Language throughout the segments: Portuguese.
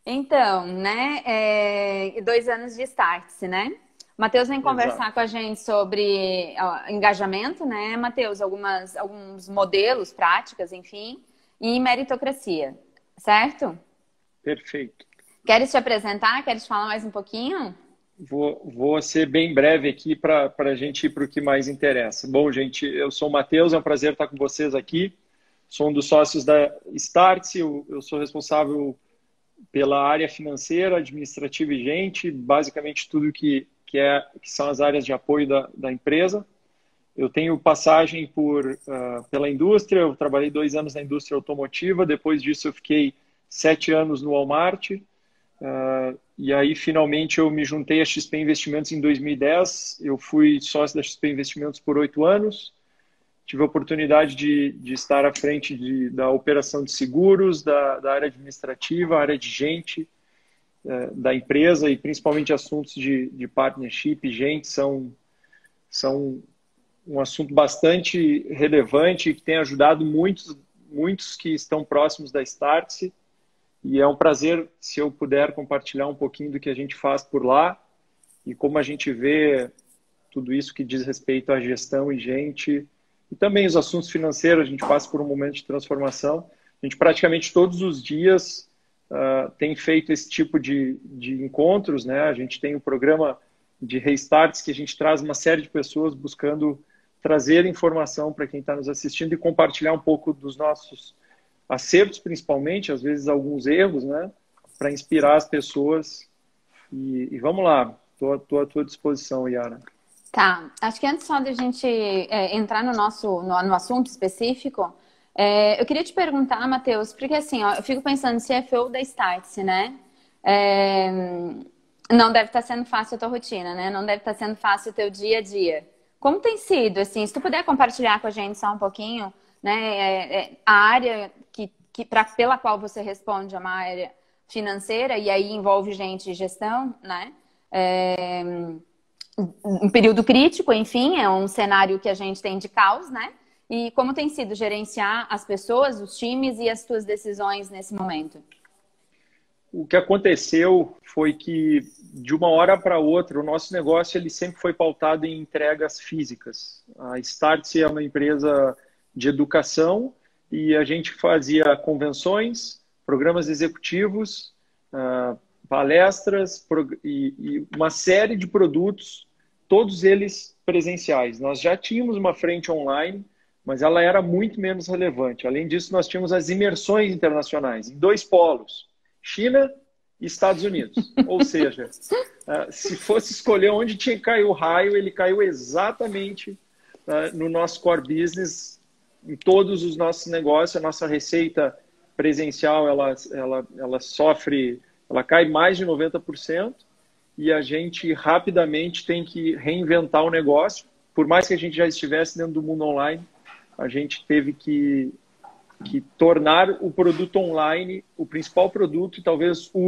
Então, né, 2 anos de Startse, né? O Matheus vem Exato. conversar com a gente sobre engajamento, né, Matheus? Alguns modelos, práticas, enfim, e meritocracia, certo? Perfeito. Queres te apresentar? Queres falar mais um pouquinho? Vou ser bem breve aqui para a gente ir para o que mais interessa. Bom, gente, eu sou o Matheus, é um prazer estar com vocês aqui. Sou um dos sócios da Startse, eu sou responsável pela área financeira, administrativa e gente, basicamente tudo que são as áreas de apoio da empresa. Eu tenho passagem pela indústria, eu trabalhei 2 anos na indústria automotiva, depois disso eu fiquei 7 anos no Walmart, e aí finalmente eu me juntei à XP Investimentos em 2010, eu fui sócio da XP Investimentos por 8 anos, tive a oportunidade de estar à frente da operação de seguros, da área administrativa, área de gente, da empresa e principalmente assuntos de partnership e gente são um assunto bastante relevante e que tem ajudado muitos que estão próximos da Startse. E é um prazer se eu puder compartilhar um pouquinho do que a gente faz por lá e como a gente vê tudo isso que diz respeito à gestão e gente. E também os assuntos financeiros, a gente passa por um momento de transformação. A gente praticamente todos os dias tem feito esse tipo de encontros, né? A gente tem um programa de restarts que a gente traz uma série de pessoas buscando trazer informação para quem está nos assistindo e compartilhar um pouco dos nossos acertos, principalmente, às vezes alguns erros, né? Para inspirar as pessoas. E vamos lá, estou à tua disposição, Yara. Tá, acho que antes só da gente entrar no assunto específico, eu queria te perguntar, Matheus, porque assim, ó, eu fico pensando, CFO da Startse, né? É, não deve estar sendo fácil a tua rotina, né? Não deve estar sendo fácil o teu dia a dia. Como tem sido, assim, se tu puder compartilhar com a gente só um pouquinho, né? A área pela qual você responde é uma área financeira e aí envolve gente e gestão, né? É, um período crítico, enfim, é um cenário que a gente tem de caos, né? E como tem sido gerenciar as pessoas, os times e as tuas decisões nesse momento? O que aconteceu foi que, de uma hora para outra, o nosso negócio ele sempre foi pautado em entregas físicas. A Startse é uma empresa de educação e a gente fazia convenções, programas executivos, palestras e uma série de produtos, todos eles presenciais. Nós já tínhamos uma frente online, mas ela era muito menos relevante. Além disso, nós tínhamos as imersões internacionais em dois polos. China e Estados Unidos. Ou seja, se fosse escolher onde tinha que cair o raio, ele caiu exatamente no nosso core business, em todos os nossos negócios. A nossa receita presencial, ela sofre, ela cai mais de 90% e a gente rapidamente tem que reinventar o negócio. Por mais que a gente já estivesse dentro do mundo online, a gente teve que tornar o produto online o principal produto e talvez o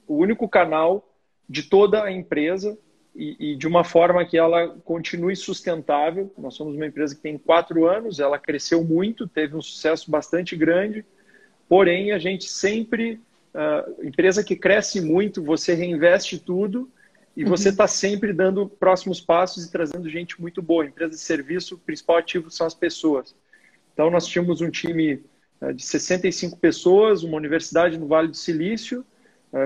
único canal de toda a empresa e de uma forma que ela continue sustentável. Nós somos uma empresa que tem 4 anos, ela cresceu muito, teve um sucesso bastante grande, porém a gente sempre, empresa que cresce muito, você reinveste tudo e você está sempre dando próximos passos e trazendo gente muito boa. Empresa de serviço, o principal ativo são as pessoas. Então, nós tínhamos um time de 65 pessoas, uma universidade no Vale do Silício,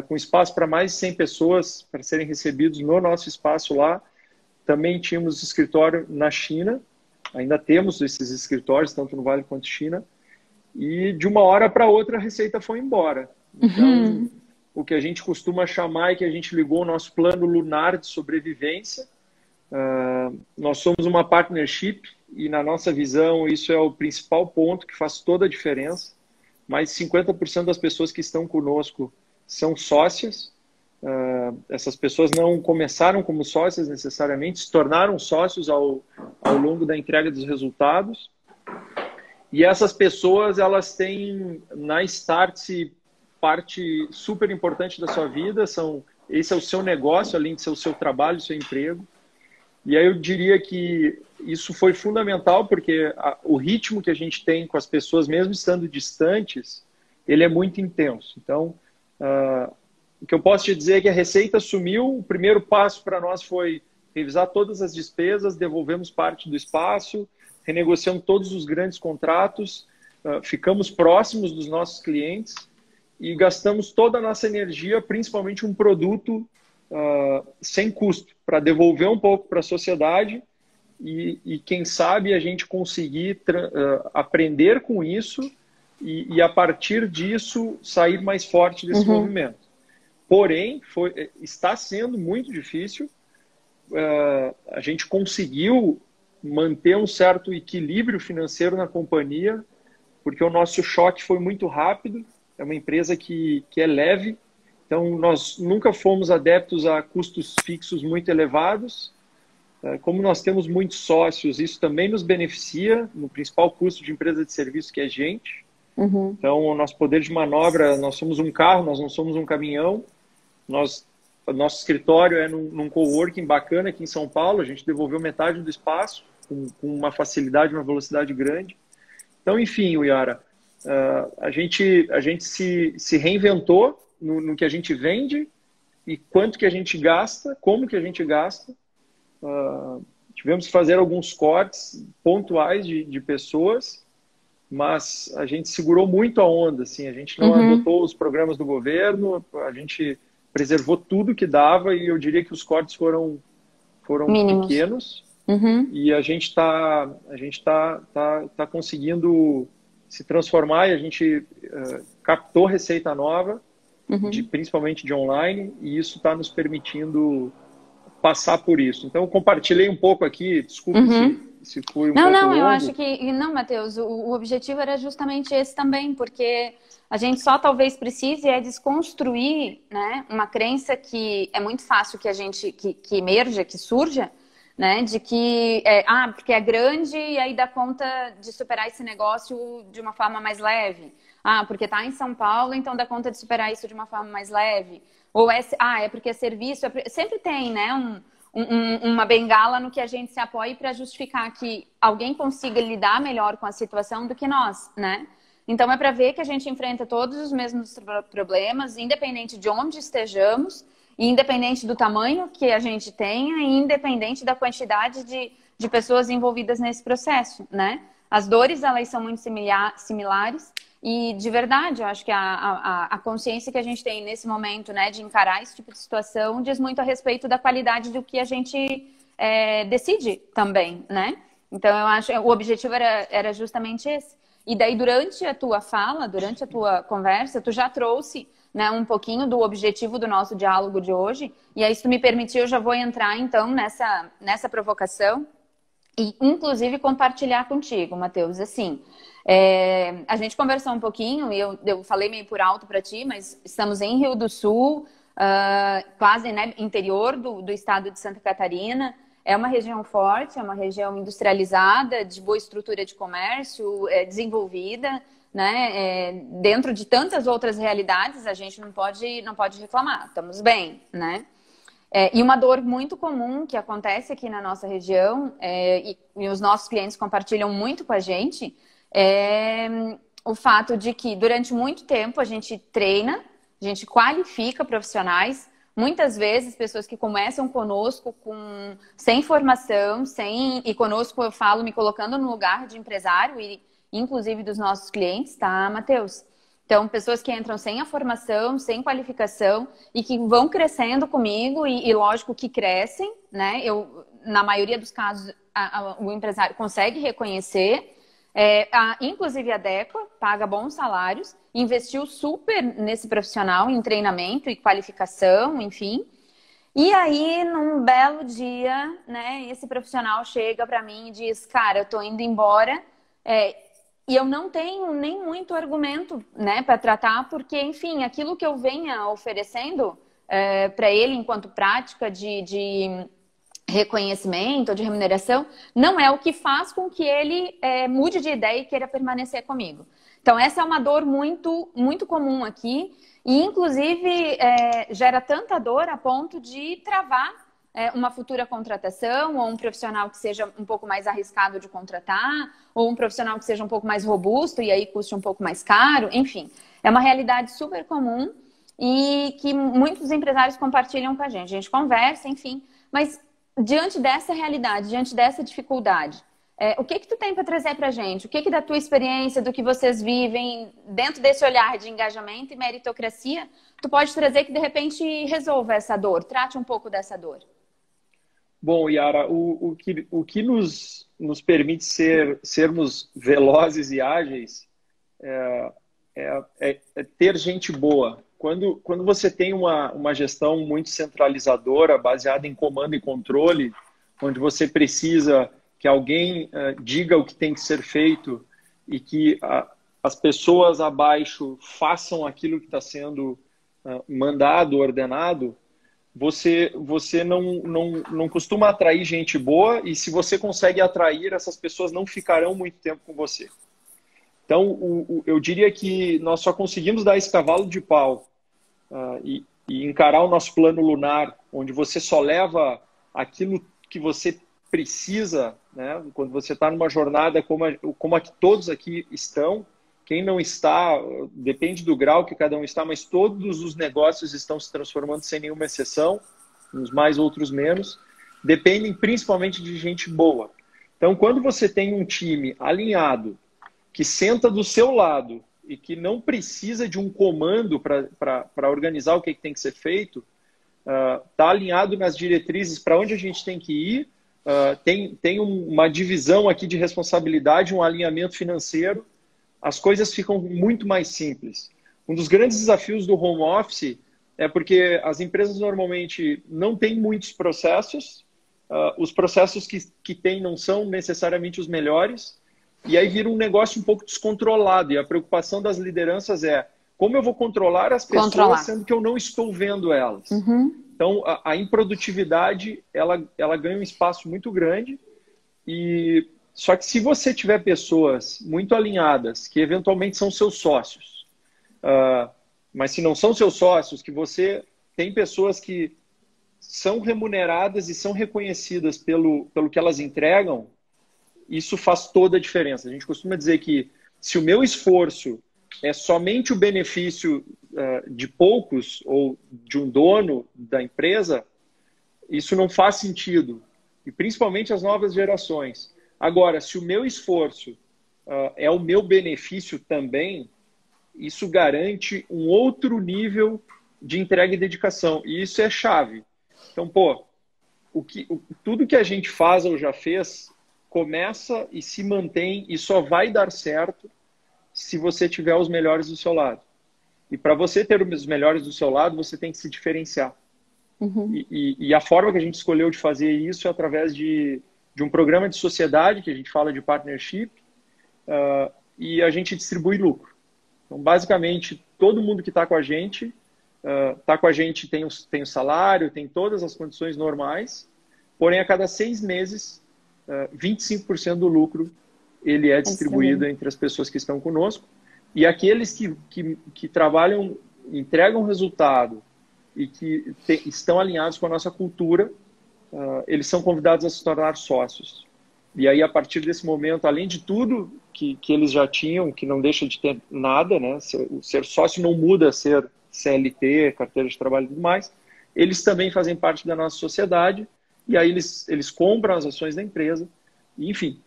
com espaço para mais de 100 pessoas para serem recebidos no nosso espaço lá. Também tínhamos escritório na China, ainda temos esses escritórios, tanto no Vale quanto China, e de uma hora para outra a receita foi embora. Então, o que a gente costuma chamar é que a gente ligou o nosso plano lunar de sobrevivência. Nós somos uma partnership e, na nossa visão, isso é o principal ponto que faz toda a diferença. Mais de 50% das pessoas que estão conosco são sócias. Essas pessoas não começaram como sócias necessariamente, se tornaram sócios ao longo da entrega dos resultados. E essas pessoas, elas têm na Startse parte super importante da sua vida. Esse é o seu negócio, além de ser o seu trabalho, o seu emprego. E aí eu diria que isso foi fundamental, porque o ritmo que a gente tem com as pessoas, mesmo estando distantes, ele é muito intenso. Então, O que eu posso te dizer é que a Receita sumiu. O primeiro passo para nós foi revisar todas as despesas, devolvemos parte do espaço, renegociamos todos os grandes contratos, ficamos próximos dos nossos clientes e gastamos toda a nossa energia, principalmente um produto sem custo, para devolver um pouco para a sociedade e quem sabe a gente conseguir aprender com isso e a partir disso sair mais forte desse movimento. Porém, está sendo muito difícil. A gente conseguiu manter um certo equilíbrio financeiro na companhia, porque o nosso choque foi muito rápido. É uma empresa que é leve, então nós nunca fomos adeptos a custos fixos muito elevados. Como nós temos muitos sócios, isso também nos beneficia no principal custo de empresa de serviço, que é gente. Então, o nosso poder de manobra, nós somos um carro, nós não somos um caminhão. O nosso escritório é num coworking bacana aqui em São Paulo. A gente devolveu metade do espaço com uma facilidade, uma velocidade grande. Então, enfim, Yara, a gente se reinventou no que a gente vende e quanto que a gente gasta, como que a gente gasta. Tivemos que fazer alguns cortes pontuais de pessoas, mas a gente segurou muito a onda. Assim, a gente não adotou os programas do governo, a gente preservou tudo que dava e eu diria que os cortes foram pequenos. E a gente tá conseguindo se transformar e a gente captou receita nova, principalmente de online, e isso está nos permitindo passar por isso. Então, eu compartilhei um pouco aqui, desculpe se foi um pouco longo. Eu acho que... Não, Matheus, o objetivo era justamente esse também, porque a gente só talvez precise desconstruir, né, uma crença que é muito fácil que a gente, que emerja, que surja, né, de que, porque é grande e aí dá conta de superar esse negócio de uma forma mais leve. Porque está em São Paulo, então dá conta de superar isso de uma forma mais leve. Ou é porque é serviço. Sempre tem, né, uma bengala no que a gente se apoia para justificar que alguém consiga lidar melhor com a situação do que nós, né? Então é para ver que a gente enfrenta todos os mesmos problemas, independente de onde estejamos, independente do tamanho que a gente tenha e independente da quantidade de pessoas envolvidas nesse processo, né? As dores, elas são muito similares e, de verdade, eu acho que a consciência que a gente tem nesse momento, né, de encarar esse tipo de situação diz muito a respeito da qualidade do que a gente decide também, né? Então, eu acho que o objetivo era justamente esse. E daí, durante a tua fala, durante a tua conversa, tu já trouxe, né, um pouquinho do objetivo do nosso diálogo de hoje. E aí, se tu me permitir, eu já vou entrar, então, nessa provocação e, inclusive, compartilhar contigo, Matheus. Assim, a gente conversou um pouquinho e eu falei meio por alto para ti, mas estamos em Rio do Sul, quase, né, interior do estado de Santa Catarina. É uma região forte, é uma região industrializada, de boa estrutura de comércio, desenvolvida, né? Dentro de tantas outras realidades, a gente não pode reclamar, estamos bem, né? E uma dor muito comum que acontece aqui na nossa região, e os nossos clientes compartilham muito com a gente, é o fato de que durante muito tempo a gente treina, a gente qualifica profissionais. Muitas vezes, pessoas que começam conosco sem formação, e conosco eu falo me colocando no lugar de empresário, e inclusive dos nossos clientes, tá, Matheus? Então, pessoas que entram sem a formação, sem qualificação, e que vão crescendo comigo, e lógico que crescem, né? Na maioria dos casos, o empresário consegue reconhecer. Inclusive a Adequa paga bons salários, investiu super nesse profissional em treinamento e qualificação, enfim. E aí, num belo dia, né, esse profissional chega para mim e diz: cara, eu tô indo embora, e eu não tenho nem muito argumento, né, para tratar, porque, enfim, aquilo que eu venha oferecendo para ele enquanto prática de reconhecimento, de remuneração, não é o que faz com que ele mude de ideia e queira permanecer comigo. Então, essa é uma dor muito, muito comum aqui e, inclusive, gera tanta dor a ponto de travar uma futura contratação ou um profissional que seja um pouco mais arriscado de contratar ou um profissional que seja um pouco mais robusto e aí custe um pouco mais caro. Enfim, é uma realidade super comum e que muitos empresários compartilham com a gente conversa, enfim, mas diante dessa realidade, diante dessa dificuldade, o que tu tem para trazer para a gente? O que da tua experiência, do que vocês vivem, dentro desse olhar de engajamento e meritocracia, tu pode trazer que de repente resolva essa dor, trate um pouco dessa dor? Bom, Yara, o que nos permite sermos velozes e ágeis é ter gente boa. Quando você tem uma gestão muito centralizadora, baseada em comando e controle, onde você precisa que alguém diga o que tem que ser feito e que as pessoas abaixo façam aquilo que está sendo mandado, ordenado, você não costuma atrair gente boa, e se você consegue atrair, essas pessoas não ficarão muito tempo com você. Então, eu diria que nós só conseguimos dar esse cavalo de pau e encarar o nosso plano lunar, onde você só leva aquilo que você precisa, né? Quando você está numa jornada como a que todos aqui estão. Quem não está, depende do grau que cada um está, mas todos os negócios estão se transformando sem nenhuma exceção, uns mais, outros menos, dependem principalmente de gente boa. Então, quando você tem um time alinhado, que senta do seu lado e que não precisa de um comando para organizar o que tem que ser feito, está alinhado nas diretrizes para onde a gente tem que ir, tem uma divisão aqui de responsabilidade, um alinhamento financeiro, as coisas ficam muito mais simples. Um dos grandes desafios do home office é porque as empresas normalmente não têm muitos processos, os processos que têm não são necessariamente os melhores, e aí vira um negócio um pouco descontrolado, e a preocupação das lideranças é como eu vou controlar as pessoas sendo que eu não estou vendo elas. Uhum. Então, a improdutividade, ela ganha um espaço muito grande, só que se você tiver pessoas muito alinhadas, que eventualmente são seus sócios, mas se não são seus sócios, que você tem pessoas que são remuneradas e são reconhecidas pelo que elas entregam, isso faz toda a diferença. A gente costuma dizer que se o meu esforço é somente o benefício de poucos ou de um dono da empresa, isso não faz sentido. E principalmente as novas gerações. Agora, se o meu esforço é o meu benefício também, isso garante um outro nível de entrega e dedicação. E isso é chave. Então, tudo que a gente faz ou já fez começa e se mantém e só vai dar certo se você tiver os melhores do seu lado. E para você ter os melhores do seu lado, você tem que se diferenciar. Uhum. E a forma que a gente escolheu de fazer isso é através de um programa de sociedade, que a gente fala de partnership, e a gente distribui lucro. Então, basicamente, todo mundo que está com a gente, tem o salário, tem todas as condições normais, porém, a cada 6 meses, 25% do lucro ele é distribuído entre as pessoas que estão conosco. E aqueles que trabalham, entregam resultado e que estão alinhados com a nossa cultura, eles são convidados a se tornar sócios. E aí, a partir desse momento, além de tudo que eles já tinham, que não deixa de ter nada, né? Ser sócio não muda ser CLT, carteira de trabalho e tudo mais, eles também fazem parte da nossa sociedade, e aí eles compram as ações da empresa, enfim.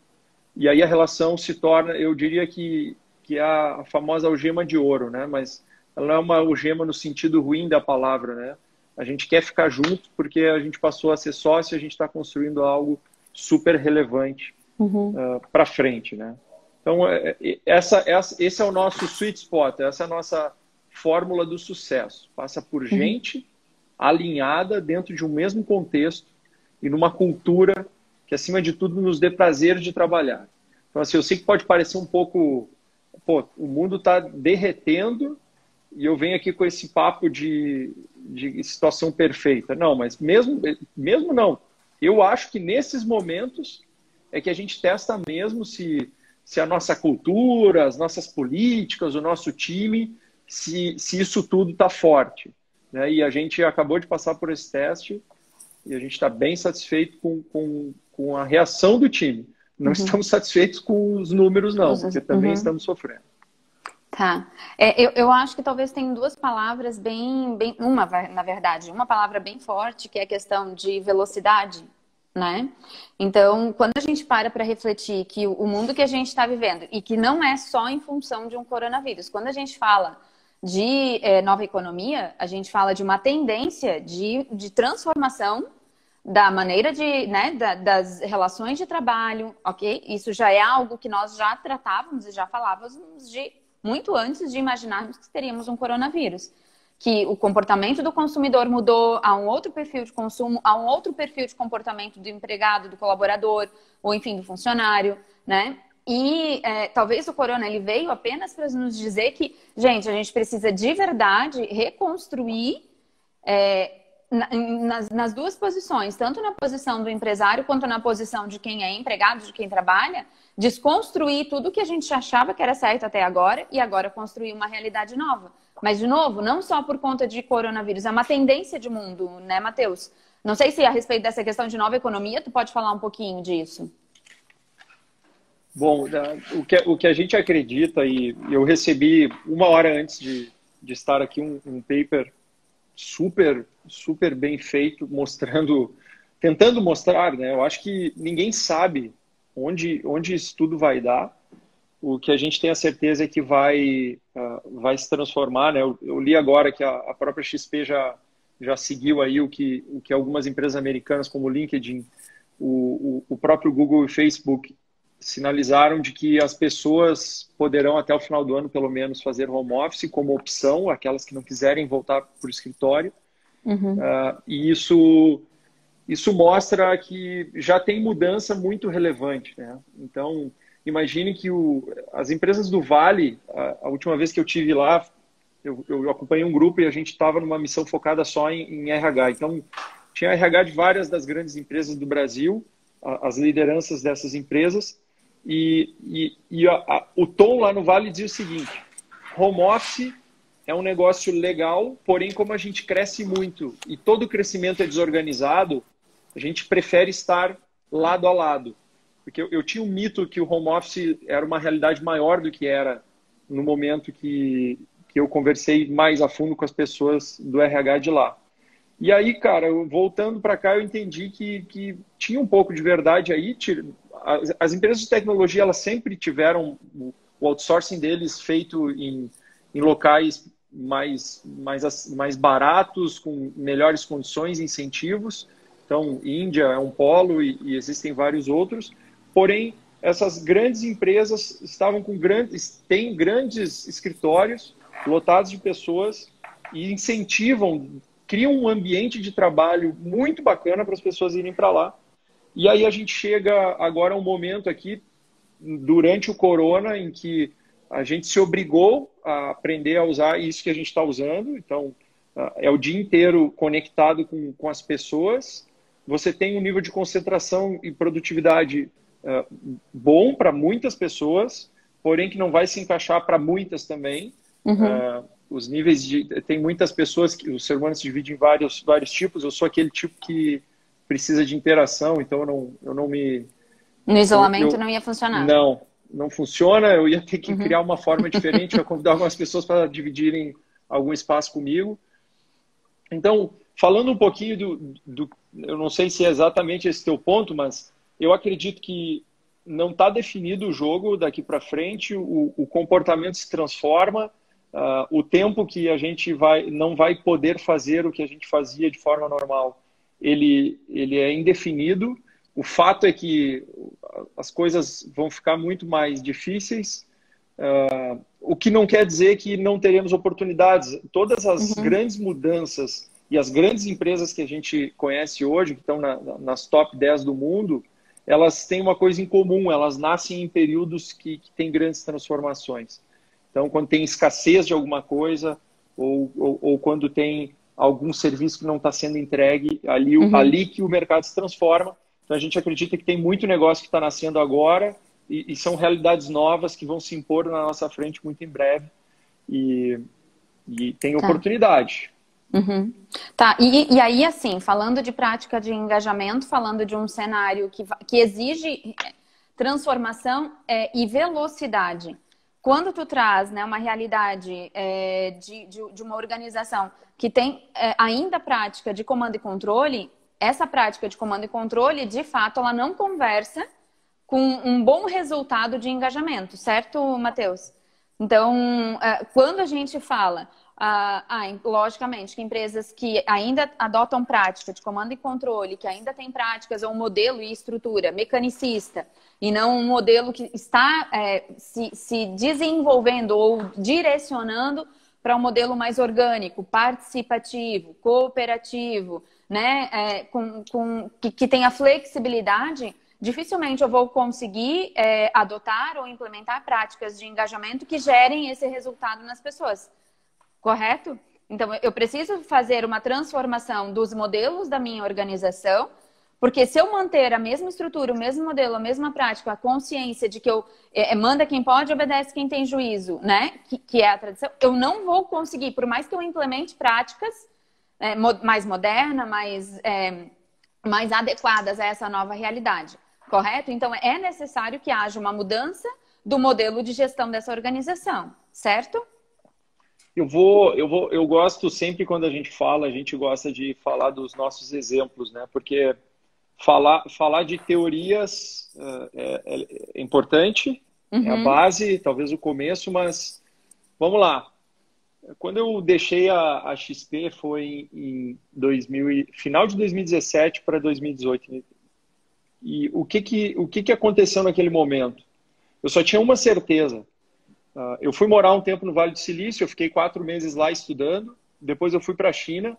E aí a relação se torna, eu diria que é a famosa algema de ouro, né? Mas ela não é uma algema no sentido ruim da palavra, né? A gente quer ficar junto porque a gente passou a ser sócio e a gente está construindo algo super relevante para frente, né? Então, esse é o nosso sweet spot, essa é a nossa fórmula do sucesso. Passa por gente alinhada dentro de um mesmo contexto e numa cultura que, acima de tudo, nos dê prazer de trabalhar. Então, assim, eu sei que pode parecer um pouco... o mundo está derretendo e eu venho aqui com esse papo de situação perfeita. Não, mas mesmo não. Eu acho que nesses momentos é que a gente testa mesmo se a nossa cultura, as nossas políticas, o nosso time, se isso tudo está forte, né? E a gente acabou de passar por esse teste e a gente está bem satisfeito com a reação do time. Não estamos satisfeitos com os números, não, porque também estamos sofrendo. Tá. Eu acho que talvez tem duas palavras na verdade, uma palavra bem forte, que é a questão de velocidade, né? Então, quando a gente para refletir que o mundo que a gente está vivendo, e que não é só em função de um coronavírus, quando a gente fala de nova economia, a gente fala de uma tendência de transformação da maneira né, das relações de trabalho, ok? Isso já é algo que nós já tratávamos e já falávamos muito antes de imaginarmos que teríamos um coronavírus. Que o comportamento do consumidor mudou, a um outro perfil de consumo, a um outro perfil de comportamento do empregado, do colaborador, ou enfim, do funcionário, né? E talvez o corona ele veio apenas para nos dizer que, gente, a gente precisa de verdade reconstruir nas duas posições, tanto na posição do empresário quanto na posição de quem é empregado, de quem trabalha, desconstruir tudo que a gente achava que era certo até agora e agora construir uma realidade nova. Mas, de novo, não só por conta de coronavírus, é uma tendência de mundo, né, Matheus? Não sei se a respeito dessa questão de nova economia, tu pode falar um pouquinho disso. Bom, o que a gente acredita, e eu recebi uma hora antes de estar aqui um paper super bem feito, tentando mostrar, né? Eu acho que ninguém sabe onde isso tudo vai dar. O que a gente tem a certeza é que vai se transformar, né? Eu li agora que a própria XP já seguiu aí o que algumas empresas americanas como o LinkedIn, o próprio Google e Facebook sinalizaram de que as pessoas poderão até o final do ano, pelo menos, fazer home office como opção, aquelas que não quiserem voltar para o escritório. Uhum. E isso mostra que já tem mudança muito relevante, né? Então, imagine que as empresas do Vale, a última vez que eu tive lá, eu acompanhei um grupo e a gente estava numa missão focada só em RH. Então, tinha RH de várias das grandes empresas do Brasil, as lideranças dessas empresas, e o tom lá no Vale dizia o seguinte: home office é um negócio legal, porém, como a gente cresce muito e todo o crescimento é desorganizado, a gente prefere estar lado a lado. Porque eu tinha um mito que o home office era uma realidade maior do que era no momento que eu conversei mais a fundo com as pessoas do RH de lá. E aí, cara, voltando para cá, eu entendi que tinha um pouco de verdade aí. As empresas de tecnologia, elas sempre tiveram o outsourcing deles feito em locais mais baratos, com melhores condições, incentivos. Então, Índia é um polo e existem vários outros. Porém, essas grandes empresas têm grandes escritórios lotados de pessoas e criam um ambiente de trabalho muito bacana para as pessoas irem para lá. E aí a gente chega agora a um momento aqui, durante o corona, em que a gente se obrigou a aprender a usar isso que a gente está usando. Então, é o dia inteiro conectado com as pessoas. Você tem um nível de concentração e produtividade bom para muitas pessoas, porém que não vai se encaixar para muitas também. Uhum. Os níveis tem muitas pessoas que o ser humano se divide em vários tipos. Eu sou aquele tipo que precisa de interação, então eu não me... No isolamento não ia funcionar. Não funciona. Eu ia ter que criar uma forma diferente. Eu ia convidar algumas pessoas para dividirem algum espaço comigo. Então, falando um pouquinho eu não sei se é exatamente esse teu ponto, mas eu acredito que não está definido o jogo daqui para frente. O comportamento se transforma. O tempo que a gente não vai poder fazer o que a gente fazia de forma normal, ele é indefinido. O fato é que as coisas vão ficar muito mais difíceis, o que não quer dizer que não teremos oportunidades. Todas as grandes mudanças e as grandes empresas que a gente conhece hoje, que estão nas top 10 do mundo, elas têm uma coisa em comum: elas nascem em períodos que têm grandes transformações. Então, quando tem escassez de alguma coisa, ou quando tem algum serviço que não está sendo entregue, ali que o mercado se transforma. Então, a gente acredita que tem muito negócio que está nascendo agora e são realidades novas que vão se impor na nossa frente muito em breve. E tem oportunidade. Uhum. Tá, e aí, assim, falando de prática de engajamento, falando de um cenário que exige transformação e velocidade. quando tu traz, né, uma realidade de uma organização que tem ainda prática de comando e controle, essa prática de comando e controle, de fato, ela não conversa com um bom resultado de engajamento, certo, Matheus? Então, quando a gente fala, logicamente, que empresas que ainda adotam prática de comando e controle, que ainda têm práticas ou um modelo e estrutura mecanicista, e não um modelo que está se desenvolvendo ou direcionando para um modelo mais orgânico, participativo, cooperativo, né, que tenha flexibilidade, dificilmente eu vou conseguir adotar ou implementar práticas de engajamento que gerem esse resultado nas pessoas. Correto? Então, eu preciso fazer uma transformação dos modelos da minha organização, porque se eu manter a mesma estrutura, o mesmo modelo, a mesma prática, a consciência de que eu manda quem pode, obedece quem tem juízo, né? Que é a tradição, eu não vou conseguir, por mais que eu implemente práticas mais modernas, mais adequadas a essa nova realidade. Correto? Então, é necessário que haja uma mudança do modelo de gestão dessa organização, certo? Eu gosto sempre quando a gente gosta de falar dos nossos exemplos, né? Porque falar de teorias é importante, é a base, talvez o começo, mas vamos lá. Quando eu deixei a XP foi em final de 2017 para 2018. E o que aconteceu naquele momento? Eu só tinha uma certeza. Eu fui morar um tempo no Vale do Silício, eu fiquei 4 meses lá estudando. Depois eu fui para a China,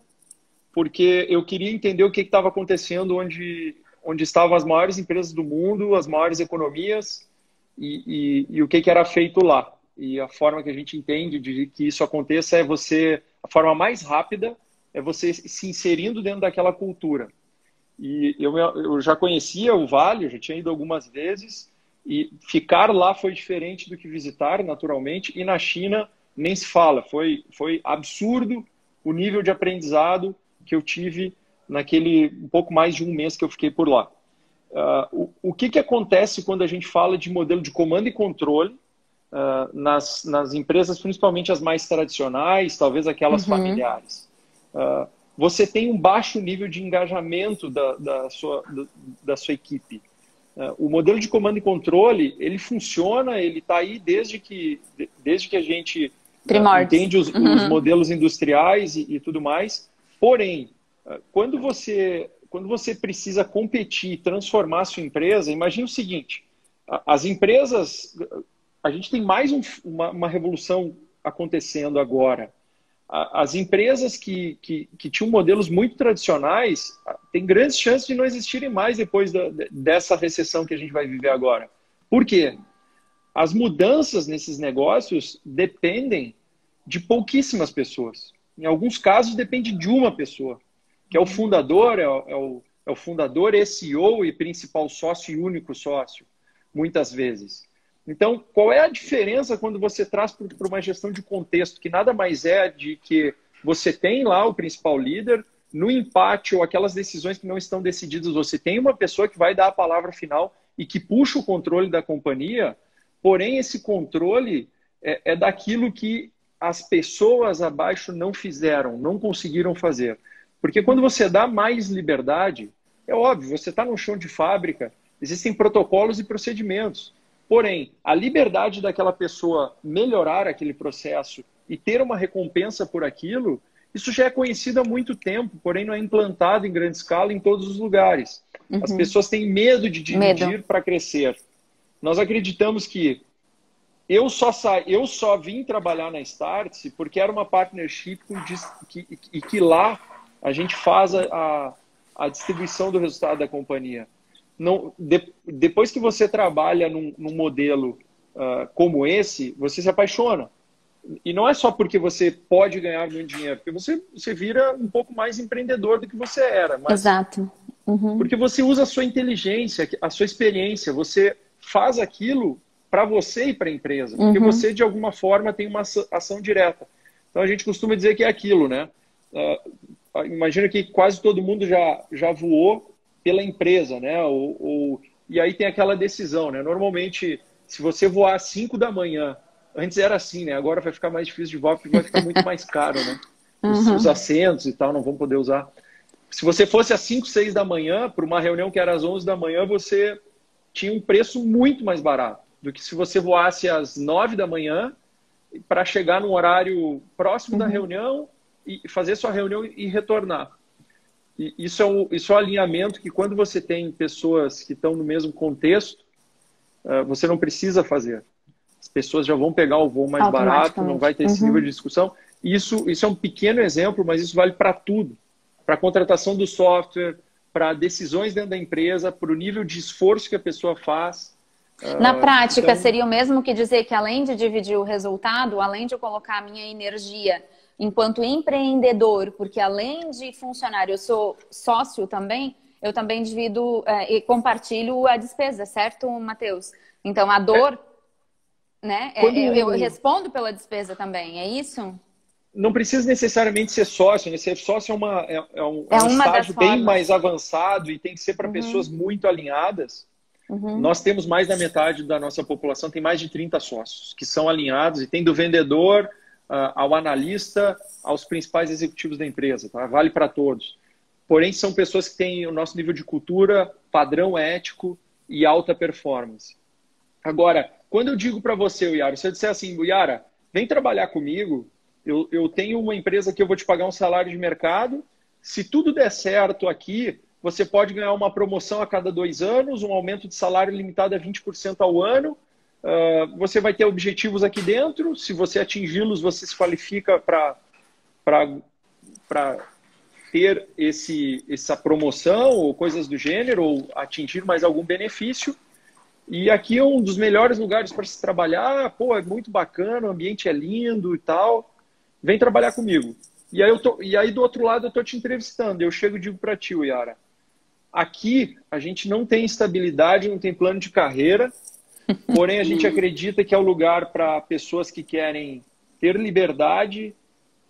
porque eu queria entender o que estava acontecendo onde estavam as maiores empresas do mundo, as maiores economias e o que era feito lá. E a forma que a gente entende de que isso aconteça a forma mais rápida é você se inserindo dentro daquela cultura. E eu já conhecia o Vale, eu já tinha ido algumas vezes, e ficar lá foi diferente do que visitar, naturalmente, e na China nem se fala. Foi absurdo o nível de aprendizado que eu tive naquele um pouco mais de um mês que eu fiquei por lá. O que acontece quando a gente fala de modelo de comando e controle nas empresas, principalmente as mais tradicionais, talvez aquelas familiares? Você tem um baixo nível de engajamento da sua equipe. O modelo de comando e controle, ele funciona, ele está aí desde que a gente entende os modelos industriais e tudo mais. Porém, quando você precisa competir, transformar a sua empresa, imagine o seguinte, as empresas, a gente tem mais uma revolução acontecendo agora. As empresas que tinham modelos muito tradicionais têm grandes chances de não existirem mais depois dessa recessão que a gente vai viver agora. Por quê? As mudanças nesses negócios dependem de pouquíssimas pessoas. Em alguns casos, depende de uma pessoa, que é o fundador, é o fundador, CEO e principal sócio e único sócio, muitas vezes. Então, qual é a diferença quando você traz para uma gestão de contexto, que nada mais é de que você tem lá o principal líder, no empate ou aquelas decisões que não estão decididas, você tem uma pessoa que vai dar a palavra final e que puxa o controle da companhia, porém esse controle é daquilo que as pessoas abaixo não fizeram, não conseguiram fazer. Porque quando você dá mais liberdade, é óbvio, você está no chão de fábrica, existem protocolos e procedimentos. Porém, a liberdade daquela pessoa melhorar aquele processo e ter uma recompensa por aquilo, isso já é conhecido há muito tempo, porém não é implantado em grande escala em todos os lugares. As pessoas têm medo de dividir para crescer. Nós acreditamos que eu só vim trabalhar na Startse porque era uma partnership e que lá a gente faz a distribuição do resultado da companhia. Depois que você trabalha num modelo como esse, você se apaixona. E não é só porque você pode ganhar muito dinheiro, porque você vira um pouco mais empreendedor do que você era. Mas exato. Porque você usa a sua inteligência, a sua experiência, você faz aquilo para você e para a empresa, porque você, de alguma forma, tem uma ação direta. Então, a gente costuma dizer que é aquilo, né? Imagina que quase todo mundo já voou pela empresa, né? E aí tem aquela decisão, né? Normalmente, se você voar às 5 da manhã Antes era assim, né? Agora vai ficar mais difícil de voar porque vai ficar muito mais caro, né? Os assentos e tal não vão poder usar. Se você fosse às 5, 6 da manhã, para uma reunião que era às 11 da manhã, você tinha um preço muito mais barato do que se você voasse às 9 da manhã para chegar num horário próximo da reunião e fazer sua reunião e retornar. E isso é um alinhamento que, quando você tem pessoas que estão no mesmo contexto, você não precisa fazer. As pessoas já vão pegar o voo mais barato, não vai ter esse nível de discussão. Isso é um pequeno exemplo, mas isso vale para tudo. Para a contratação do software, para decisões dentro da empresa, para o nível de esforço que a pessoa faz. Na prática, então, seria o mesmo que dizer que, além de dividir o resultado, além de eu colocar a minha energia enquanto empreendedor, porque além de funcionário, eu sou sócio também, eu também divido e compartilho a despesa, certo, Matheus? Então, a dor, né? Eu respondo pela despesa também, é isso? Não precisa necessariamente ser sócio, né? Ser sócio é um estágio bem mais avançado e tem que ser para pessoas muito alinhadas. Nós temos mais da metade da nossa população, tem mais de 30 sócios que são alinhados, e tem do vendedor ao analista, aos principais executivos da empresa, tá? Vale para todos. Porém, são pessoas que têm o nosso nível de cultura, padrão ético e alta performance. Agora, quando eu digo para você, Yara, se eu disser assim, Yara, vem trabalhar comigo, eu tenho uma empresa que eu vou te pagar um salário de mercado, se tudo der certo aqui, você pode ganhar uma promoção a cada 2 anos, um aumento de salário limitado a 20% ao ano, você vai ter objetivos aqui dentro, se você atingi-los, você se qualifica para ter essa promoção ou coisas do gênero, ou atingir mais algum benefício. E aqui é um dos melhores lugares para se trabalhar, pô, é muito bacana, o ambiente é lindo e tal, vem trabalhar comigo. E aí do outro lado eu estou te entrevistando, eu chego e digo para ti, Yara, aqui a gente não tem estabilidade, não tem plano de carreira, porém a gente acredita que é o lugar para pessoas que querem ter liberdade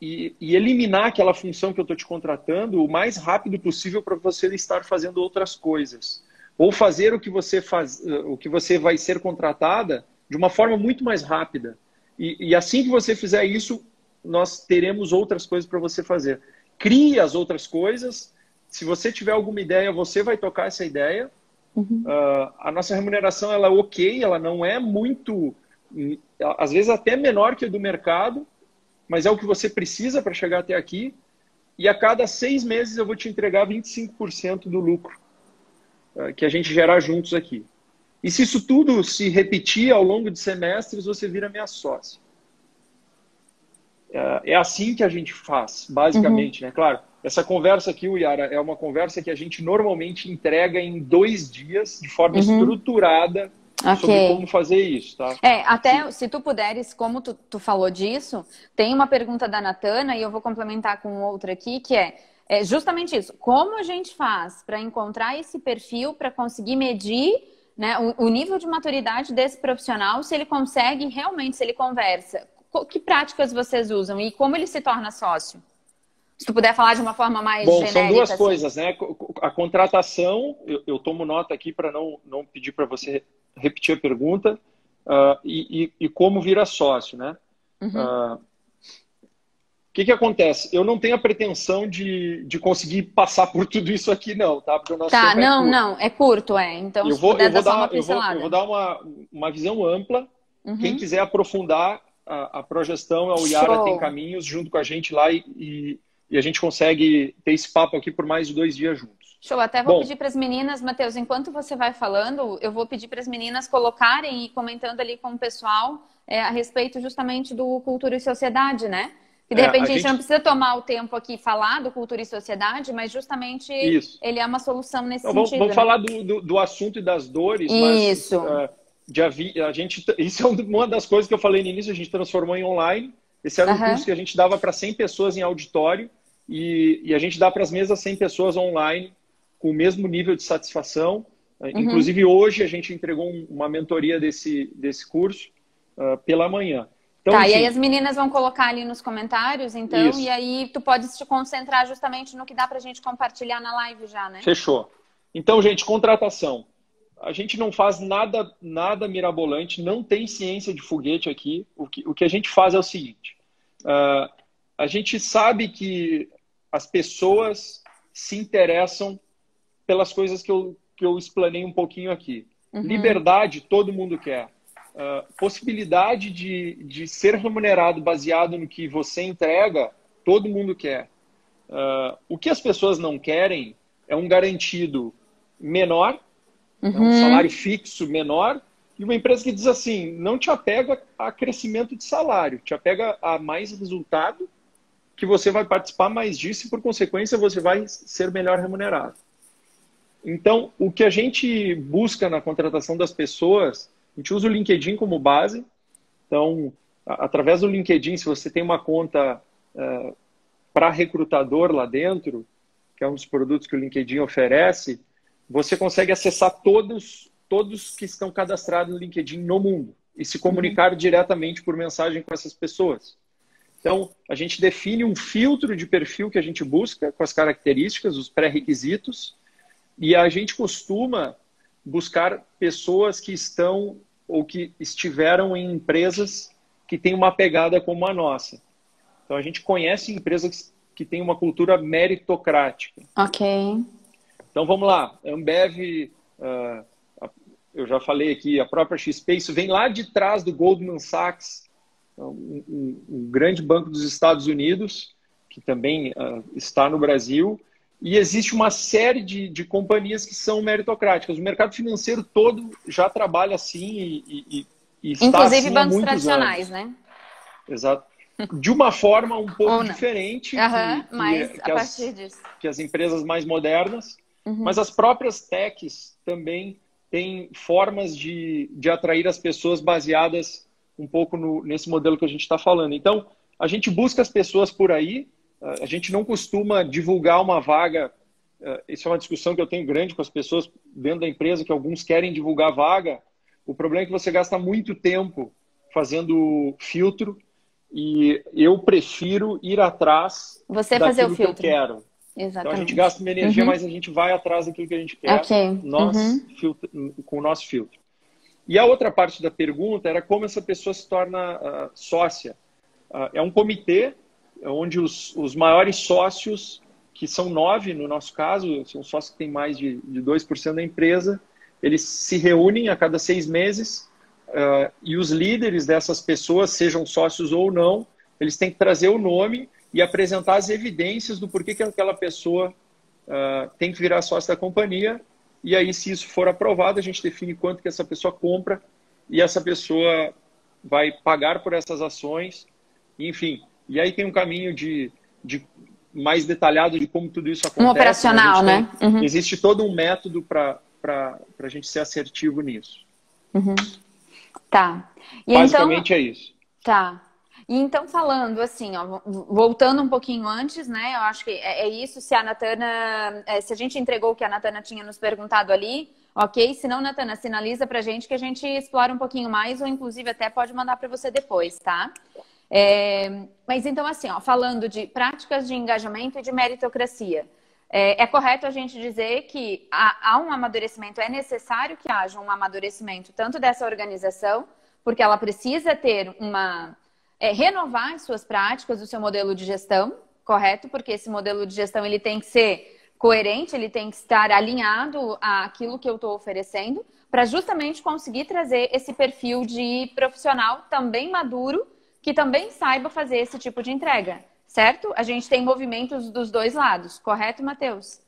e eliminar aquela função que eu estou te contratando o mais rápido possível para você estar fazendo outras coisas. Ou fazer o que você vai ser contratada de uma forma muito mais rápida. E assim que você fizer isso, nós teremos outras coisas para você fazer. Crie as outras coisas. Se você tiver alguma ideia, você vai tocar essa ideia. A nossa remuneração ela é ok, ela não é muito... Às vezes até menor que a do mercado, mas é o que você precisa para chegar até aqui. E a cada 6 meses eu vou te entregar 25% do lucro que a gente gerar juntos aqui. E se isso tudo se repetir ao longo de semestres, você vira minha sócia. É assim que a gente faz, basicamente, né? Claro, essa conversa aqui, Yara, é uma conversa que a gente normalmente entrega em 2 dias, de forma estruturada, sobre como fazer isso, tá? Até se tu puderes, como tu falou disso, tem uma pergunta da Natana, e eu vou complementar com outra aqui, que é justamente isso. Como a gente faz para encontrar esse perfil, para conseguir medir, né, o nível de maturidade desse profissional, se ele consegue realmente, se ele conversa? Que práticas vocês usam e como ele se torna sócio? Se tu puder falar de uma forma mais genérica. São 2 assim. coisas, né? A contratação, eu tomo nota aqui para não pedir para você repetir a pergunta, e como vira sócio, né? O que acontece? Eu não tenho a pretensão de conseguir passar por tudo isso aqui, não, tá? Porque o nosso tempo é curto, Então, eu vou dar uma visão ampla. Quem quiser aprofundar a progestão, o Yara tem caminhos junto com a gente lá e a gente consegue ter esse papo aqui por mais de 2 dias juntos. Show, até vou pedir para as meninas, Matheus, enquanto você vai falando, eu vou pedir para as meninas colocarem e comentando ali com o pessoal a respeito justamente do Cultura e Sociedade, né? Que de repente a gente não precisa tomar o tempo aqui e falar do Cultura e Sociedade, mas justamente ele é uma solução nesse sentido. Vamos falar do assunto e das dores, isso. Mas isso é uma das coisas que eu falei no início, a gente transformou em online. Esse era um curso que a gente dava para 100 pessoas em auditório e a gente dá para as mesmas 100 pessoas online com o mesmo nível de satisfação. Inclusive hoje a gente entregou uma mentoria desse curso pela manhã. Então, e aí as meninas vão colocar ali nos comentários, então, e aí tu pode te concentrar justamente no que dá pra gente compartilhar na live já, né? Fechou. Então, gente, contratação. a gente não faz nada mirabolante, não tem ciência de foguete aqui. O que a gente faz é o seguinte, a gente sabe que as pessoas se interessam pelas coisas que eu explanei um pouquinho aqui. Liberdade, todo mundo quer. Possibilidade de ser remunerado baseado no que você entrega, todo mundo quer. O que as pessoas não querem é um garantido menor, um salário fixo menor, e uma empresa que diz assim, não te apega a crescimento de salário, te apega a mais resultado, que você vai participar mais disso e, por consequência, você vai ser melhor remunerado. Então, o que a gente busca na contratação das pessoas, a gente usa o LinkedIn como base. Então, através do LinkedIn, se você tem uma conta para recrutador lá dentro, que é um dos produtos que o LinkedIn oferece, você consegue acessar todos que estão cadastrados no LinkedIn no mundo e se comunicar diretamente por mensagem com essas pessoas. Então, a gente define um filtro de perfil que a gente busca, com as características, os pré-requisitos, e a gente costuma buscar pessoas que estão ou que estiveram em empresas que têm uma pegada como a nossa. Então, a gente conhece empresas que têm uma cultura meritocrática. Ok. Então, vamos lá. Ambev, eu já falei aqui, a própria XP, isso vem lá de trás do Goldman Sachs, um grande banco dos Estados Unidos, que também está no Brasil. E existe uma série de companhias que são meritocráticas. O mercado financeiro todo já trabalha assim e está Inclusive assim há bancos muitos tradicionais, anos. né? Exato. De uma forma um pouco Ou não. diferente Mas a partir disso. que as empresas mais modernas, mas as próprias techs também têm formas de atrair as pessoas baseadas um pouco nesse modelo que a gente está falando. Então, a gente busca as pessoas por aí, a gente não costuma divulgar uma vaga, isso é uma discussão que eu tenho grande com as pessoas dentro da empresa, que alguns querem divulgar vaga. O problema é que você gasta muito tempo fazendo filtro, e eu prefiro ir atrás você fazer o daquilo que eu filtro. quero. Exatamente. Então a gente gasta uma energia, mas a gente vai atrás daquilo que a gente quer com o nosso filtro. E a outra parte da pergunta era como essa pessoa se torna sócia. É um comitê onde os maiores sócios, que são 9 no nosso caso, são sócios que têm mais de 2% da empresa, eles se reúnem a cada 6 meses, e os líderes dessas pessoas, sejam sócios ou não, eles têm que trazer o nome e apresentar as evidências do porquê que aquela pessoa tem que virar sócio da companhia. E aí, se isso for aprovado, a gente define quanto que essa pessoa compra e essa pessoa vai pagar por essas ações. Enfim, e aí tem um caminho de mais detalhado de como tudo isso acontece. Um operacional, né? Existe todo um método para a gente ser assertivo nisso. Tá. E basicamente então, é isso. Tá. E então, falando assim, ó, voltando um pouquinho antes, né? Eu acho que é isso. Se a Natana, se a gente entregou o que a Natana tinha nos perguntado ali, ok. Se não, Natana, sinaliza pra gente que a gente explora um pouquinho mais, ou inclusive até pode mandar para você depois, tá? Mas então, assim, ó, falando de práticas de engajamento e de meritocracia, é correto a gente dizer que há um amadurecimento, é necessário que haja um amadurecimento tanto dessa organização, porque ela precisa ter renovar as suas práticas, o seu modelo de gestão, correto? Porque esse modelo de gestão ele tem que ser coerente, ele tem que estar alinhado àquilo que eu estou oferecendo, para justamente conseguir trazer esse perfil de profissional também maduro, que também saiba fazer esse tipo de entrega, certo? A gente tem movimentos dos dois lados, correto, Matheus?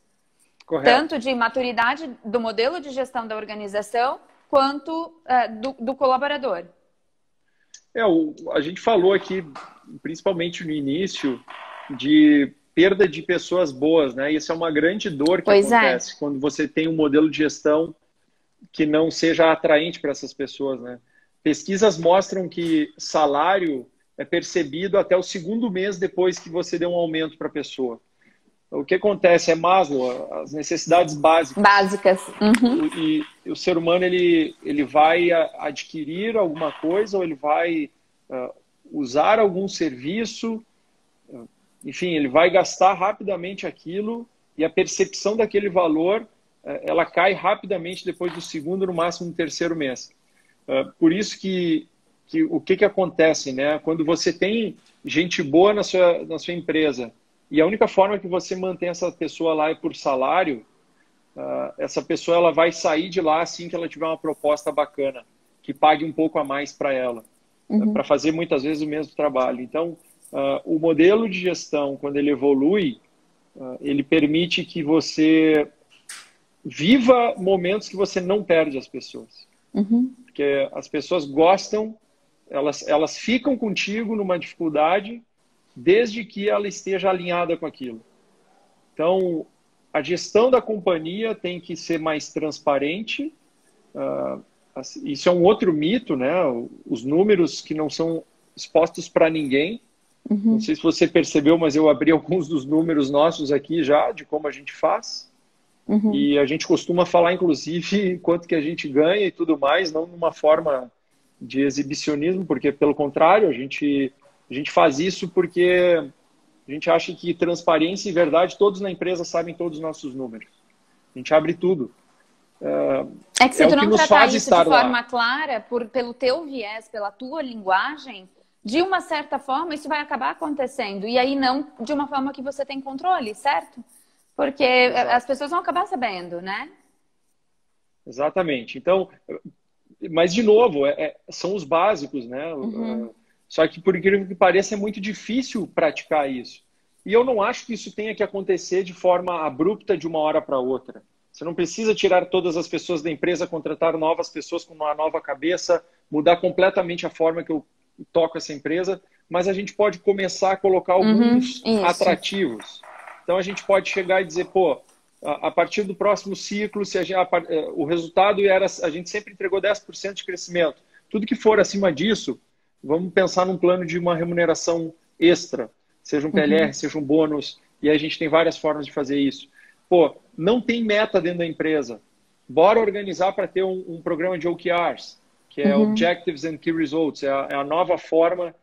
Correto. Tanto de maturidade do modelo de gestão da organização, quanto do colaborador. A gente falou aqui, principalmente no início, de perda de pessoas boas, né? Isso é uma grande dor que acontece quando você tem um modelo de gestão que não seja atraente para essas pessoas, né? Pesquisas mostram que salário é percebido até o segundo mês depois que você deu um aumento para a pessoa. O que acontece é Maslow, as necessidades básicas. E o ser humano ele vai adquirir alguma coisa ou ele vai usar algum serviço, enfim, ele vai gastar rapidamente aquilo e a percepção daquele valor ela cai rapidamente depois do segundo, no máximo no terceiro mês. Por isso que o que acontece, né? Quando você tem gente boa na sua empresa e a única forma que você mantém essa pessoa lá é por salário, essa pessoa ela vai sair de lá assim que ela tiver uma proposta bacana, que pague um pouco a mais para ela, para fazer muitas vezes o mesmo trabalho. Então, o modelo de gestão, quando ele evolui, ele permite que você viva momentos que você não perde as pessoas. Porque as pessoas gostam, elas ficam contigo numa dificuldade desde que ela esteja alinhada com aquilo. Então, a gestão da companhia tem que ser mais transparente. Isso é um outro mito, né? Os números que não são expostos para ninguém. Não sei se você percebeu, mas eu abri alguns dos números nossos aqui já, de como a gente faz. E a gente costuma falar, inclusive, quanto que a gente ganha e tudo mais, não numa forma de exibicionismo, porque, pelo contrário, a gente faz isso porque a gente acha que transparência e verdade, todos na empresa sabem todos os nossos números. A gente abre tudo. É que se tu não tratar isso de forma lá. clara, pelo teu viés, pela tua linguagem, de uma certa forma isso vai acabar acontecendo. E aí não de uma forma que você tem controle, certo? Porque as pessoas vão acabar sabendo, né? Exatamente. Então, mas de novo, são os básicos, né? Só que, por incrível que pareça, é muito difícil praticar isso. E eu não acho que isso tenha que acontecer de forma abrupta de uma hora para outra. Você não precisa tirar todas as pessoas da empresa, contratar novas pessoas com uma nova cabeça, mudar completamente a forma que eu toco essa empresa, mas a gente pode começar a colocar alguns atrativos. Então, a gente pode chegar e dizer, pô, a partir do próximo ciclo, se o resultado era, a gente sempre entregou 10% de crescimento. Tudo que for acima disso, vamos pensar num plano de uma remuneração extra, seja um PLR, seja um bônus, e aí a gente tem várias formas de fazer isso. Pô, não tem meta dentro da empresa. Bora organizar para ter um programa de OKRs, que é Objectives and Key Results, é a nova forma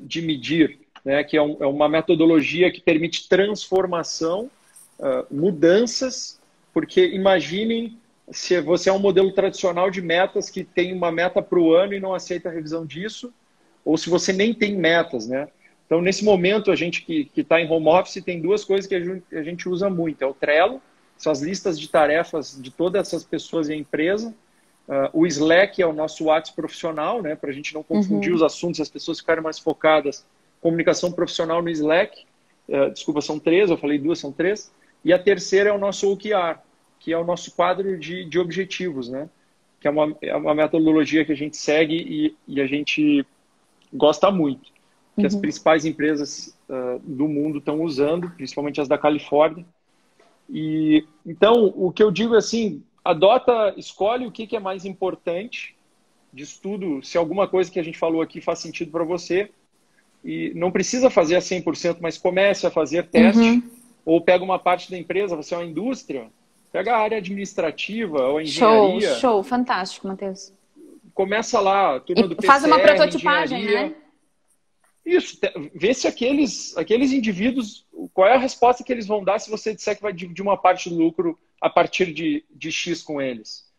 de medir, né, que é uma metodologia que permite transformação, mudanças, porque imaginem se você é um modelo tradicional de metas que tem uma meta para o ano e não aceita a revisão disso, ou se você nem tem metas, né? Então, nesse momento, a gente que está em home office tem duas coisas que a gente usa muito. É o Trello, são as listas de tarefas de todas essas pessoas em empresa. O Slack é o nosso WhatsApp profissional, né? Para a gente não confundir os assuntos, as pessoas ficarem mais focadas. Comunicação profissional no Slack. Desculpa, são 3, eu falei 2, são 3. E a terceira é o nosso OKR, que é o nosso quadro de objetivos, né? Que é uma metodologia que a gente segue e a gente gosta muito. Que as principais empresas do mundo estão usando, principalmente as da Califórnia. E então, o que eu digo é assim, escolhe o que é mais importante de estudo, se alguma coisa que a gente falou aqui faz sentido para você, e não precisa fazer a 100%, mas comece a fazer teste, ou pega uma parte da empresa, você é uma indústria, pega a área administrativa ou a engenharia. Show, fantástico, Matheus. Começa lá, turma do PCR, faz uma prototipagem, engenharia. né? Isso, vê se aqueles indivíduos, qual é a resposta que eles vão dar se você disser que vai dividir uma parte do lucro a partir de X com eles.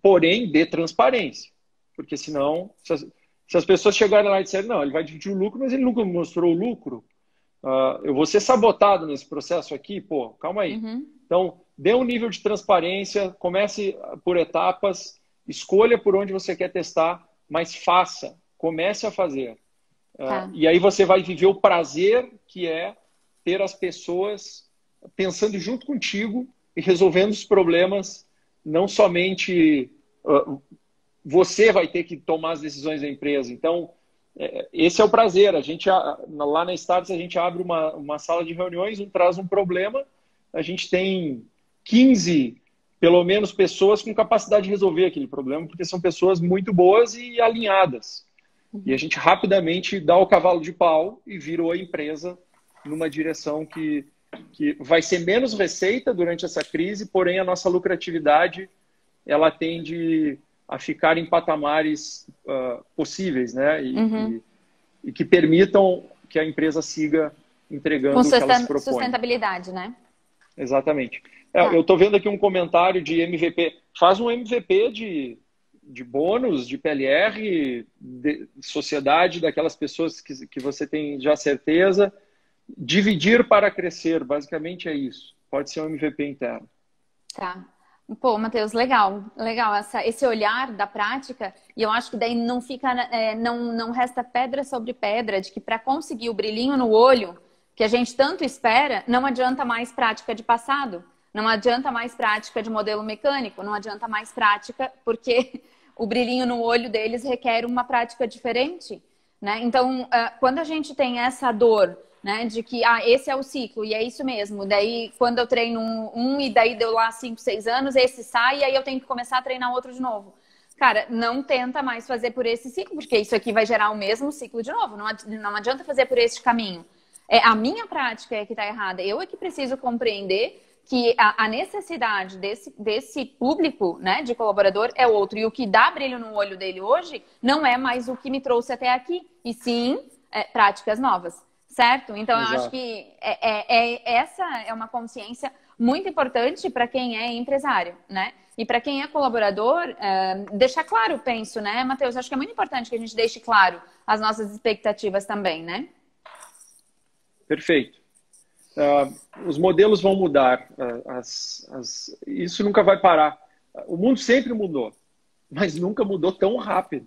Porém, dê transparência. Porque senão, se as pessoas chegarem lá e disserem, não, ele vai dividir o lucro, mas ele nunca mostrou o lucro, eu vou ser sabotado nesse processo aqui, pô, calma aí. Então, dê um nível de transparência, comece por etapas, escolha por onde você quer testar, mas faça, comece a fazer. E aí você vai viver o prazer que é ter as pessoas pensando junto contigo e resolvendo os problemas. Não somente você vai ter que tomar as decisões da empresa. Então, esse é o prazer. A gente, lá na Startse, a gente abre uma sala de reuniões, traz um problema, a gente tem 15, pelo menos, pessoas com capacidade de resolver aquele problema, porque são pessoas muito boas e alinhadas. E a gente rapidamente dá o cavalo de pau e virou a empresa numa direção que vai ser menos receita durante essa crise, porém a nossa lucratividade ela tende a ficar em patamares possíveis, né? E que permitam que a empresa siga entregando o que ela se propõe. Sustentabilidade, né? Exatamente. Eu estou vendo aqui um comentário de MVP. Faz um MVP de bônus, de PLR, de sociedade, daquelas pessoas que você tem já certeza. Dividir para crescer, basicamente é isso. Pode ser um MVP interno. Tá. Pô, Matheus, legal, legal esse olhar da prática, e eu acho que daí não fica, não resta pedra sobre pedra de que para conseguir o brilhinho no olho que a gente tanto espera, não adianta mais prática de passado, não adianta mais prática de modelo mecânico, não adianta mais prática, porque o brilhinho no olho deles requer uma prática diferente, né? Então, quando a gente tem essa dor, né, de que esse é o ciclo e é isso mesmo, daí quando eu treino e daí deu lá 5, 6 anos, esse sai e aí eu tenho que começar a treinar outro de novo. Cara, não tenta mais fazer por esse ciclo, porque isso aqui vai gerar o mesmo ciclo de novo, não adianta fazer por esse caminho. A minha prática é que está errada, eu é que preciso compreender que a necessidade desse público, né, de colaborador é outro, e o que dá brilho no olho dele hoje não é mais o que me trouxe até aqui, e sim práticas novas. Certo? Então, eu acho que essa é uma consciência muito importante para quem é empresário, né? E para quem é colaborador, deixar claro, penso, né, Matheus? Acho que é muito importante que a gente deixe claro as nossas expectativas também, né? Perfeito. Os modelos vão mudar. Isso nunca vai parar. O mundo sempre mudou, mas nunca mudou tão rápido.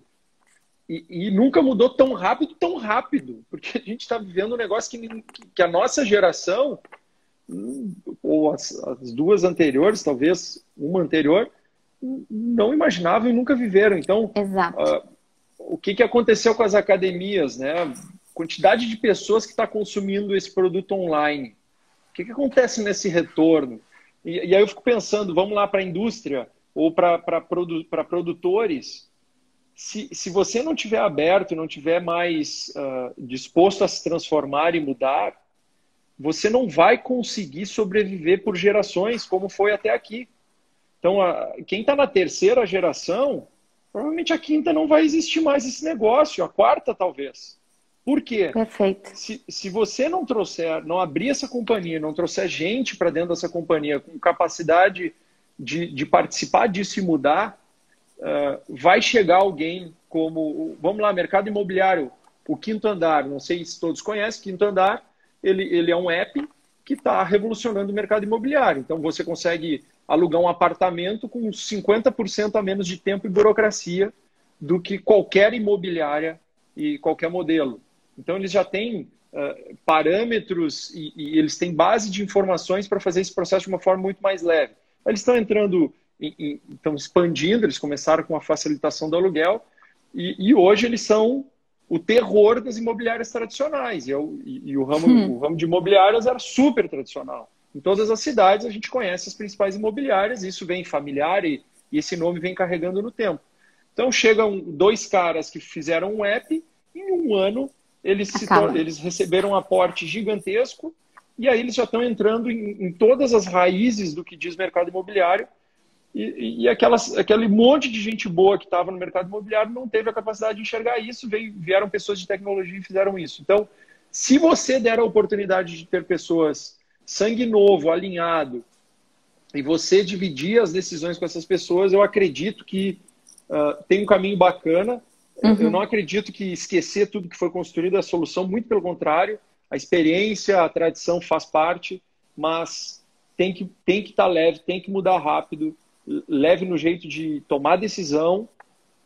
E nunca mudou tão rápido, porque a gente está vivendo um negócio que a nossa geração, ou as duas anteriores, talvez uma anterior, não imaginavam e nunca viveram. Então, o que aconteceu com as academias, né? Quantidade de pessoas que está consumindo esse produto online. O que acontece nesse retorno? E aí eu fico pensando, vamos lá para a indústria ou para produtores. Se você não tiver aberto, não tiver mais disposto a se transformar e mudar, você não vai conseguir sobreviver por gerações, como foi até aqui. Então, quem está na terceira geração, provavelmente a quinta não vai existir mais esse negócio, a quarta talvez. Por quê? Perfeito. Se você não abrir essa companhia, não trouxer gente para dentro dessa companhia com capacidade de participar disso e mudar, vai chegar alguém como, vamos lá, mercado imobiliário, o Quinto Andar, não sei se todos conhecem, Quinto Andar, ele é um app que está revolucionando o mercado imobiliário. Então você consegue alugar um apartamento com 50% a menos de tempo e burocracia do que qualquer imobiliária e qualquer modelo. Então eles já têm parâmetros e eles têm base de informações para fazer esse processo de uma forma muito mais leve. Eles estão entrando, estão expandindo, eles começaram com a facilitação do aluguel e hoje eles são o terror das imobiliárias tradicionais. E o ramo de imobiliárias era super tradicional. Em todas as cidades a gente conhece as principais imobiliárias, isso vem familiar e esse nome vem carregando no tempo. Então chegam dois caras que fizeram um app, em um ano eles receberam um aporte gigantesco e aí eles já estão entrando em todas as raízes do que diz mercado imobiliário e aquele monte de gente boa que estava no mercado imobiliário não teve a capacidade de enxergar isso, vieram pessoas de tecnologia e fizeram isso. Então, se você der a oportunidade de ter pessoas sangue novo, alinhado, e você dividir as decisões com essas pessoas, eu acredito que tem um caminho bacana. Eu não acredito que esquecer tudo que foi construído é a solução, muito pelo contrário. A experiência, a tradição faz parte, mas tem que estar leve, tem que mudar rápido, leve no jeito de tomar decisão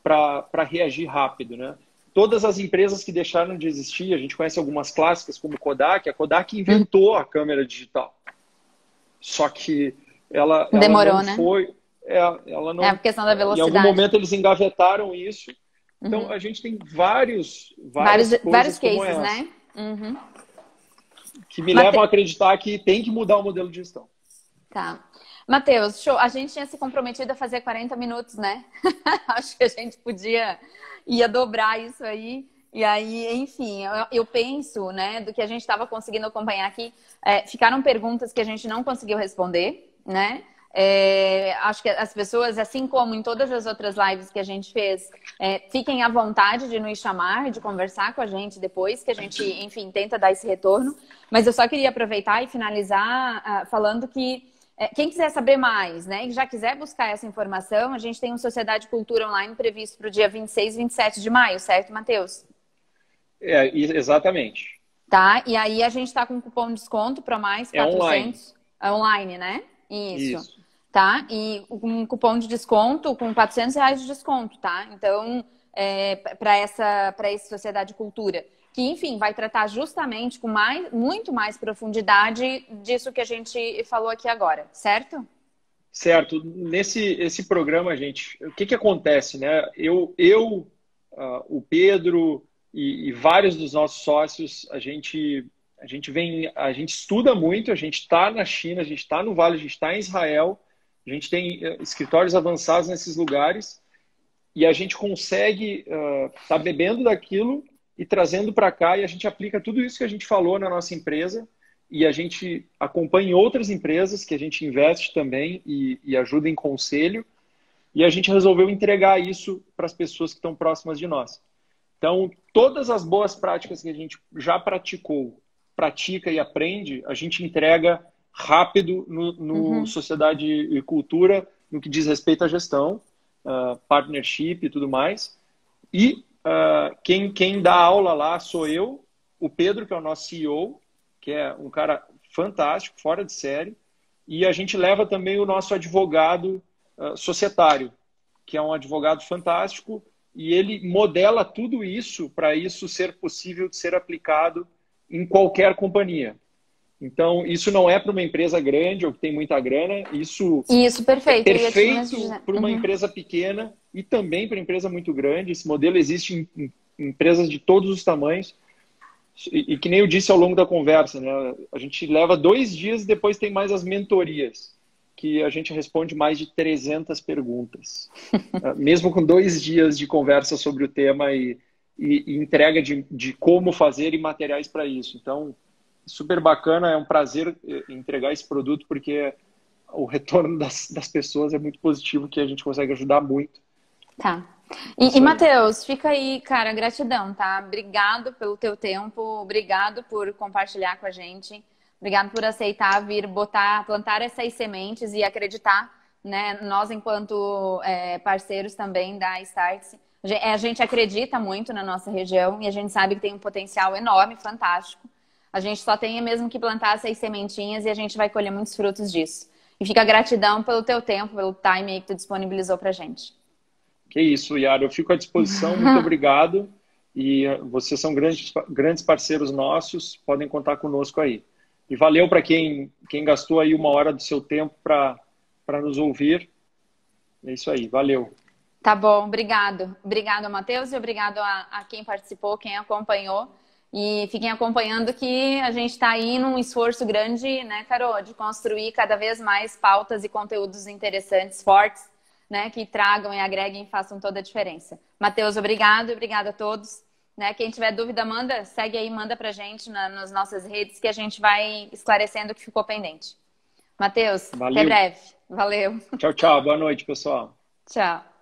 para reagir rápido, né? Todas as empresas que deixaram de existir, a gente conhece algumas clássicas como Kodak, a Kodak inventou a câmera digital. Só que ela demorou, não foi... ela não, a questão da velocidade. Em algum momento eles engavetaram isso. Então a gente tem vários cases, né? Que me levam a acreditar que tem que mudar o modelo de gestão. Tá. Matheus, show. A gente tinha se comprometido a fazer 40 minutos, né? Acho que a gente ia dobrar isso aí. E aí, enfim, eu penso, né, do que a gente estava conseguindo acompanhar aqui, ficaram perguntas que a gente não conseguiu responder, né? Acho que as pessoas, assim como em todas as outras lives que a gente fez, fiquem à vontade de nos chamar, de conversar com a gente depois, que a gente, enfim, tenta dar esse retorno. Mas eu só queria aproveitar e finalizar falando que quem quiser saber mais, né, e já quiser buscar essa informação, a gente tem um Sociedade Cultura Online previsto para o dia 26 e 27 de maio, certo, Matheus? Exatamente. Tá? E aí a gente está com um cupom de desconto para mais É online. 400. É online, né? Isso. Isso. Tá? E um cupom de desconto com R$ 400 de desconto, tá? Então, para esse Sociedade Cultura, que, enfim, vai tratar justamente com muito mais profundidade disso que a gente falou aqui agora, certo? Certo. Esse programa, gente, o que acontece, né? O Pedro e vários dos nossos sócios, a gente estuda muito, a gente está na China, a gente está no Vale, a gente está em Israel, a gente tem escritórios avançados nesses lugares e a gente consegue estar bebendo daquilo e trazendo para cá e a gente aplica tudo isso que a gente falou na nossa empresa e a gente acompanha em outras empresas que a gente investe também e ajuda em conselho e a gente resolveu entregar isso para as pessoas que estão próximas de nós. Então, todas as boas práticas que a gente já praticou, pratica e aprende, a gente entrega rápido no Sociedade e Cultura, no que diz respeito à gestão, partnership e tudo mais. E quem dá aula lá sou eu, o Pedro, que é o nosso CEO, que é um cara fantástico, fora de série, e a gente leva também o nosso advogado societário, que é um advogado fantástico, e ele modela tudo isso para isso ser possível de ser aplicado em qualquer companhia. Então, isso não é para uma empresa grande ou que tem muita grana, isso perfeito. é perfeito para uma empresa pequena e também para uma empresa muito grande. Esse modelo existe em empresas de todos os tamanhos. E que nem eu disse ao longo da conversa, né? A gente leva 2 dias e depois tem mais as mentorias, que a gente responde mais de 300 perguntas. Mesmo com 2 dias de conversa sobre o tema e entrega de como fazer e materiais para isso. Então, super bacana, é um prazer entregar esse produto, porque o retorno das pessoas é muito positivo, que a gente consegue ajudar muito. Tá. E Matheus, fica aí, cara, gratidão, tá? Obrigado pelo teu tempo, obrigado por compartilhar com a gente, obrigado por aceitar vir plantar essas sementes e acreditar, né? Nós, enquanto parceiros também da Startse, a gente acredita muito na nossa região e a gente sabe que tem um potencial enorme, fantástico. A gente só tem mesmo que plantar essas sementinhas e a gente vai colher muitos frutos disso. E fica gratidão pelo teu tempo, pelo time aí que tu disponibilizou pra gente. Que isso, Yara. Eu fico à disposição. Muito obrigado. E vocês são grandes parceiros nossos. Podem contar conosco aí. E valeu para quem gastou aí 1 hora do seu tempo para nos ouvir. É isso aí. Valeu. Tá bom. Obrigado. Obrigado, Matheus. E obrigado a quem participou, quem acompanhou. E fiquem acompanhando que a gente está aí num esforço grande, né, Carol, de construir cada vez mais pautas e conteúdos interessantes, fortes, né, que tragam e agreguem e façam toda a diferença. Matheus, obrigado, obrigado a todos. Né, quem tiver dúvida, segue aí, manda pra gente nas nossas redes que a gente vai esclarecendo o que ficou pendente. Matheus, até breve. Valeu. Tchau, tchau. Boa noite, pessoal. Tchau.